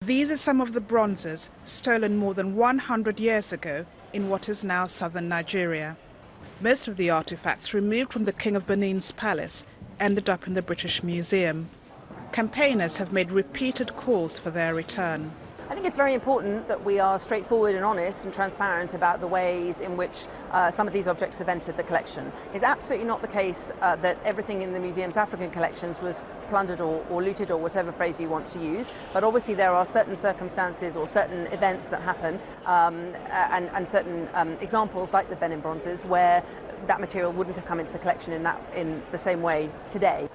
These are some of the bronzes stolen more than 100 years ago in what is now southern Nigeria. Most of the artifacts removed from the King of Benin's palace ended up in the British Museum. Campaigners have made repeated calls for their return. I think it's very important that we are straightforward and honest and transparent about the ways in which some of these objects have entered the collection. It's absolutely not the case that everything in the museum's African collections was plundered or looted, or whatever phrase you want to use, but obviously there are certain circumstances or certain events that happen and certain examples like the Benin Bronzes where that material wouldn't have come into the collection in the same way today.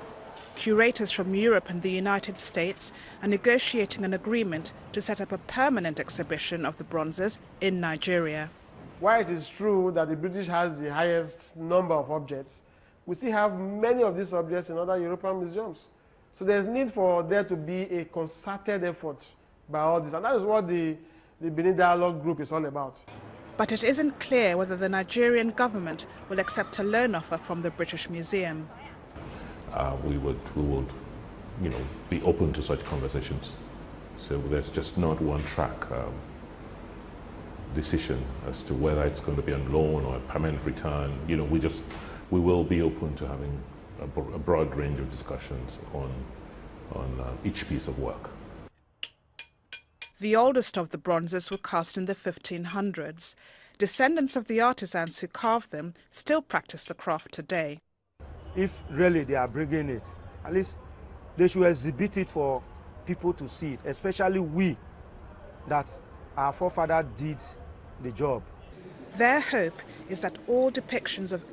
Curators from Europe and the United States are negotiating an agreement to set up a permanent exhibition of the bronzes in Nigeria. While it is true that the British has the highest number of objects, we still have many of these objects in other European museums. So there's need for there to be a concerted effort by all this, and that is what the Benin Dialogue Group is all about. But it isn't clear whether the Nigerian government will accept a loan offer from the British Museum. We would, be open to such conversations. So there's just not one track decision as to whether it's going to be on loan or a permanent return. We will be open to having a broad range of discussions on each piece of work. The oldest of the bronzes were cast in the 1500s. Descendants of the artisans who carved them still practice the craft today. If really they are bringing it, at least they should exhibit it for people to see it, especially we, that our forefather did the job. Their hope is that all depictions of